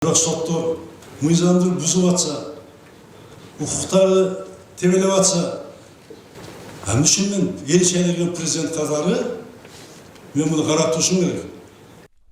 Бирок соттор мыйзамды бузуп атса, укуктарды тебелеп атса, анын үчүн мен эл шайланған президент катары мен муну каратышым керек.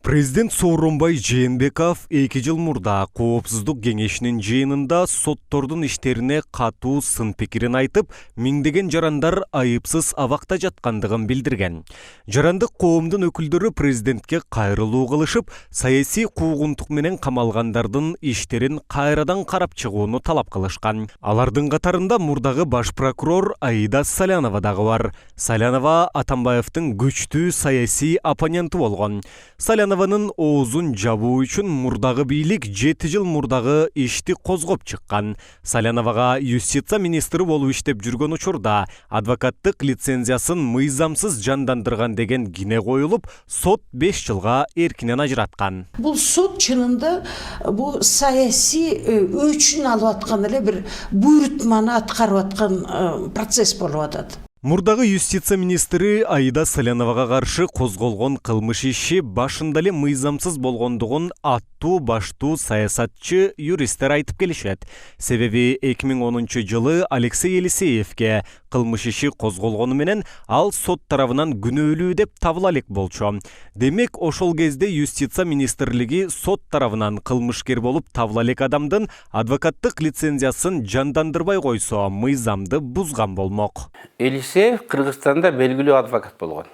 Президент Сооронбай Жээнбеков 2 жыл мурда Коопсуздук кеңешинин жыйынында соттордун иштерине катуу сын пикирин айтып, миңдеген жарандар айыпсыз абакта жаткандыгын билдирген. Жарандык коомдун өкүлдөрү президентке кайрылуу кылышып, саясий куугунтук менен камалгандардын иштерин кайрадан карап чыгууну талап кылышкан. Алардын катарында мурдагы баш прокурор Аида Салянова дагы бар. Салянова Атамбаевдин күчтүү саясий оппоненти болгон. Салянованын оозун жабуу үчүн мурдагы бийлик 7 жыл мурдагы ишти козгоп чыккан. Саляновага юстиция министри болуп иштеп жүргөн учурда адвокаттык лицензиясын мыйзамсыз жандандырган деген кине коюлуп, сот 5 жылга эркинен ажыраткан. Бул сот чынында бул саясий өчүн алып аткан эле бир буйрутманы аткарып аткан процесс болуп атат. Мурдагы юстиция министри Аида Саляновага каршы козголгон кылмыш иши башында эле мыйзамсыз болгондугун аттуу баштуу саясатчы юристтер айтып келишет. Себеби 2010 жылы Алексей Елисеевке кылмыш иши козголгону менен ал сот тарабынан күнөөлүү деп табыла элек болчу. Демек, ошол кезде юстиция министрлиги сот тарабынан кылмышкер болуп табыла элек адамдын адвокаттык лицензиясын жандандырбай койсо, мыйзамды бузган болмок. Елисеев Кыргызстанда белгилүү адвокат болгон.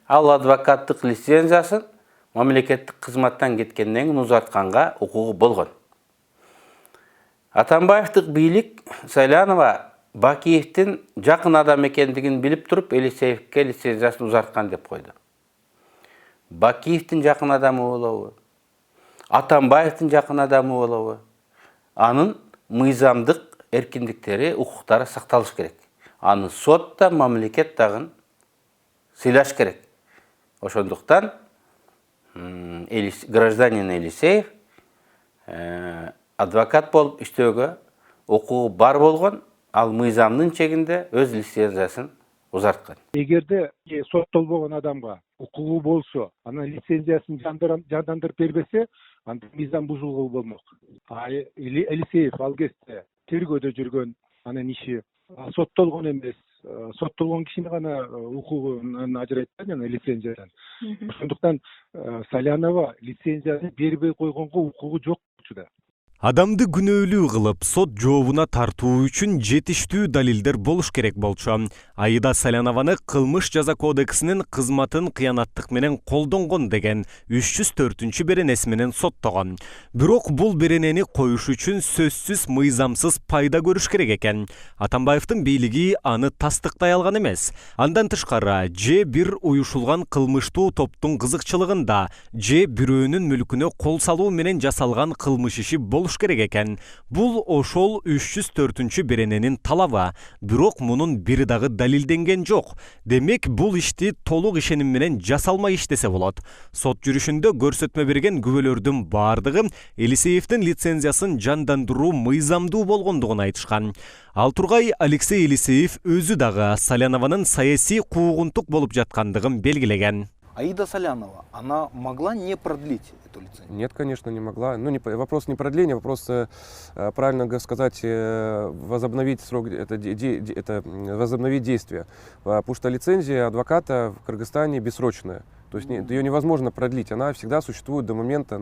Ал адвокаттык лицензиясын мамлекеттик кызматтан кеткенден кийин узартканга укугу болгон. Атамбаевдик бийлик Салянова Бакиевдин жакын адам экендигин билип туруп, Елисеевке лицензиясын узарткан деп койду. Бакиевдин жакын адамы болобу? Атамбаевдин жакын адамы болобу? Анын мыйзамдык эркиндиктери, укуктары сакталыш керек. Аны сотта мамлекет дагы сыйлаш керек. Ошондуктан гражданин Елисеев адвокат болуп иштөөгө укугу бар болгон, ал мыйзамдын чегинде өз лицензиясын узарткан. Эгерде соттолбогон адамга укугу болсо, анан лицензиясын жандандырып бербесе, анда мыйзам бузулгуу болмок. Елисеев ал кезде тергөөдө жүргөн, анын иши соттолгон эмес, соттолгон кишини гана укугунан ажырайт жана лицензиядан. Ошондуктан Салянова лицензияны бербей койгонго укугу жок болчу. Адамды күнөөлүү кылып, сот жообуна тартуу үчүн жетиштүү далилдер болуш керек болчу. Аида Салянованы кылмыш жаза кодексинин кызматын кыянаттык менен колдонгон деген 304 беренеси менен соттогон. Бирок бул беренени коюш үчүн сөзсүз мыйзамсыз пайда көрүш керек экен. Атамбаевдин бийлиги аны тастыктай алган эмес. Андан тышкары, же бир уюшулган кылмыштуу топтун кызыкчылыгында, же бирөөнүн мүлкүнө кол салуу менен жасалган кылмыш иши болуш керек экен. Бул ошол 304 берененин талабы, бирок мунун бири дагы далилденген жок. Демек, бул ишти толук ишеним менен жасалмай иштесе болот. Сот жүрүшүндө көрсөтмө берген күбөлөрдүн бардыгы Елисеевдин лицензиясын жандандыруу мыйзамдуу болгондугун айтышкан. Ал тургай Алексей Елисеев өзү дагы Салянованын саясий куугунтук болуп жаткандыгын белгилеген. Аида Салянова, она могла не продлить эту лицензию? Нет, конечно, не могла. Вопрос не продления, вопрос, правильно сказать, возобновить срок, возобновить действие. Потому что лицензия адвоката в Кыргызстане бессрочная. То есть ее невозможно продлить. Она всегда существует до момента,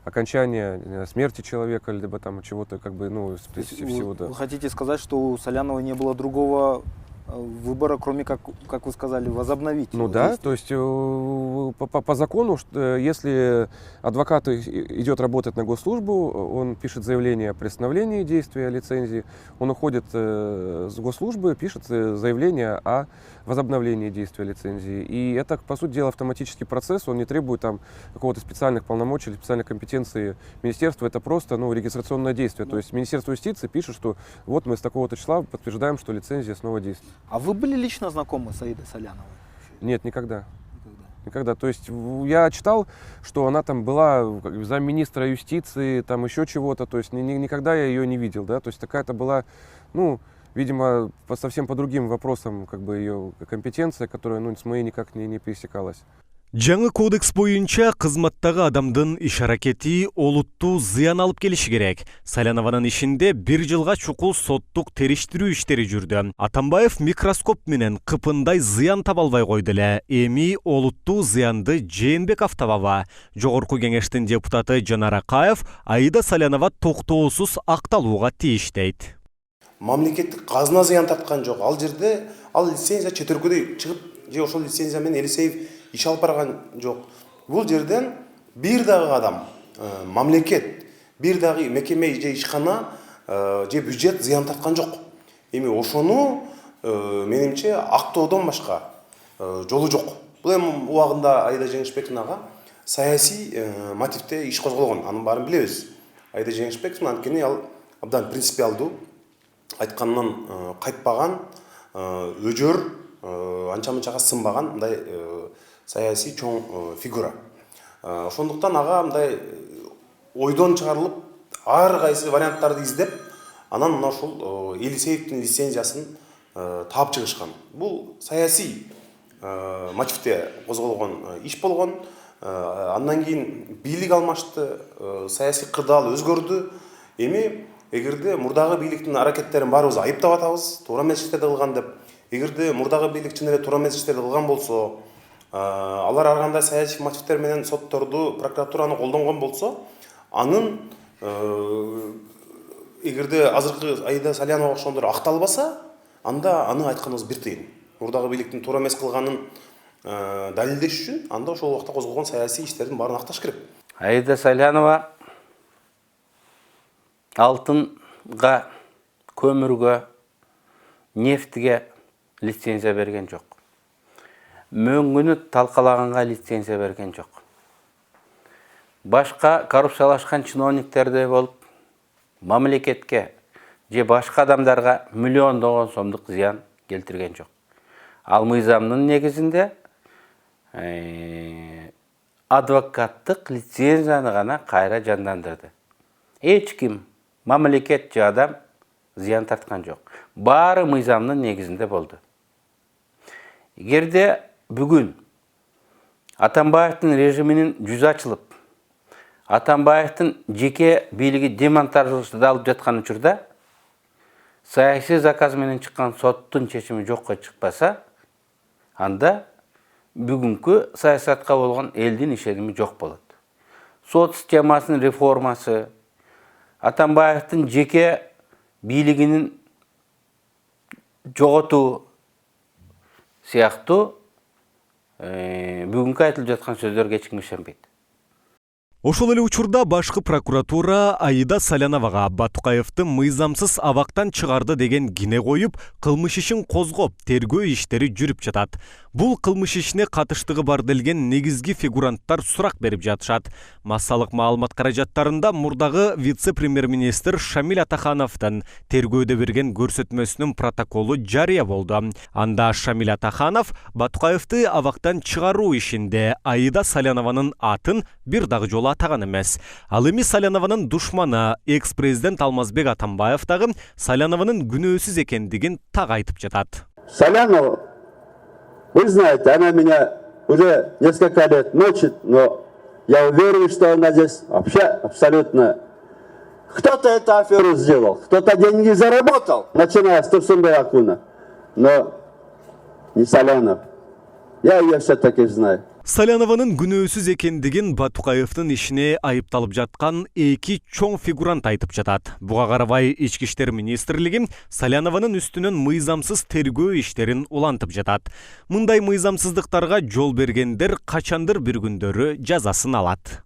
окончания смерти человека, либо там чего-то, всего. Вы хотите сказать, что у Саляновой не было другого выбора, кроме как вы сказали, возобновить? Да, то есть по закону, если адвокат идет работать на госслужбу, он пишет заявление о приостановлении действия лицензии, он уходит с госслужбы, пишет заявление о возобновлении действия лицензии. И это, по сути дела, автоматический процесс, он не требует там какого-то специальных полномочий или специальной компетенции министерства, это просто регистрационное действие. То есть Министерство юстиции пишет, что вот мы с такого-то числа подтверждаем, что лицензия снова действует. А вы были лично знакомы с Аидой Саляновой? Нет, никогда. Никогда. То есть я читал, что она там была замминистра юстиции, там еще чего-то, то есть никогда я ее не видел, да, то есть такая-то была, видимо, совсем по другим вопросам, ее компетенция, которая, с моей никак не пересекалась. Жаңы кодекс боюнча кызматтагы адамдын иш аракети олуттуу зыян алып келиши керек. Салянованын ишинде 1 жылга чукул соттук териштирүү иштери жүрдү. Атамбаев микроскоп менен кыпындай зыян таба албай койду эле. Эми олуттуу зыянды Жээнбеков табаба. Жогорку кеңештин депутаты Жанар Акаев Аида Салянова токтоосуз акталууга тийиш дейт. Мамлекеттик казына зыян тарткан жок. Ал жерде ал лицензия четиркөдөй чыгып, же ошол лицензия менен Элисеев иш алып барган жок. Бул жерден бир дагы адам, мамлекет, бир дагы мекеме же ишкана же бюджет зыян тарткан жок. Эми ошону менимче актоодон башка жолу жок. Бул эми убагында Аида Жеңишбековна ага саясий мотивде иш козголгон. Анын баарын билебиз. Аида Жеңишбековна анткени ал абдан принципиалдуу, айтканынан кайтпаган, өжөр, анча-мынчага сынбаган мындай саясий чоң фигура. Ошондуктан ага мындай ойдон чыгарылып, ар кайсы варианттарды издеп, анан мына ушул Элисеевдин лицензиясын таап чыгышкан. Бул саясий мотивде козголгон иш болгон. Андан кийин бийлик алмашты, саясий кырдаал өзгөрдү. Эми эгерде мурдагы бийликтин аракеттерин баарыбыз айыптап атабыз, туура эмес иштерди кылган деп. Эгерде мурдагы бийлик чын эле туура эмес иштерди кылган болсо, алар ар кандай саясий мотивдер менен сотторду, прокуратураны колдонгон болсо, анын эгерде азыркы Аида Салянова ошондор акталбаса, анда аны айтканыбыз бир тыйын. Мурдагы бийликтин туура эмес кылганын далилдеш үчүн анда ошол убакта козголгон саясий иштердин баарын акташ керек. Аида Салянова алтынга, көмүргө, нефтиге лицензия берген жок. Мөңгүнү талкалаганга лицензия берген жок. Башка коррупциялашкан чиновниктерде болуп, мамлекетке же башка адамдарга миллиондогон сомдук зыян келтирген жок. Ал мыйзамдын негизинде адвокаттык лицензияны гана кайра жандандырды. Эч ким, мамлекет же адам зыян тарткан жок. Баары мыйзамдын негизинде болду. Эгерде бүгүн Атамбаевдин режиминин жүзү ачылып, Атамбаевдин жеке бийлиги демонтаждалып жаткан учурда саясий заказ менен чыккан соттун чечими жокко чыкпаса, анда бүгүнкү саясатка болгон элдин ишеними жок болот. Сот системасынын реформасы, Атамбаевдин жеке бийлигинин жоготуу сыяктуу бүгүнкү айтылып жаткан сөздөр кечикмешенбейт. Ошол эле учурда башкы прокуратура Аида Саляновага Батукаевдин мыйзамсыз абактан чыгарды деген кине коюп, кылмыш ишин козгоп, тергөө иштери жүрүп жатат. Бул кылмыш ишине катыштыгы бар делген негизги фигуранттар сурак берип жатышат. Массалык маалымат каражаттарында мурдагы вице-премьер-министр Шамиль Атахановдун тергөөдө берген көрсөтмөсүнүн протоколу жарыя болду. Анда Шамиль Атаханов Батукаевди абактан чыгаруу ишинде Аида Салянованын атын бир дагы жолу атаган эмес. Ал эми Салянованын душманы экс-президент Алмазбек Атамбаев дагы Салянованын күнөөсүз экендигин так айтып жатат. Салянова, вы знаете, она меня уже несколько лет мучит, но я уверен, что она здесь вообще абсолютно... Кто-то эту аферу сделал, кто-то деньги заработал, начиная с Турсунбай Акуна, но не Салянов. Я ее все-таки знаю. Салянованын күнөөсүз экендигин Батукаевдин ишине айыпталып жаткан эки чоң фигурант айтып жатат. Буга карабай Ички иштер министрлиги Салянованын үстүнөн мыйзамсыз тергөө иштерин улантып жатат. Мындай мыйзамсыздыктарга жол бергендер качандыр бир күндөрү жазасын алат.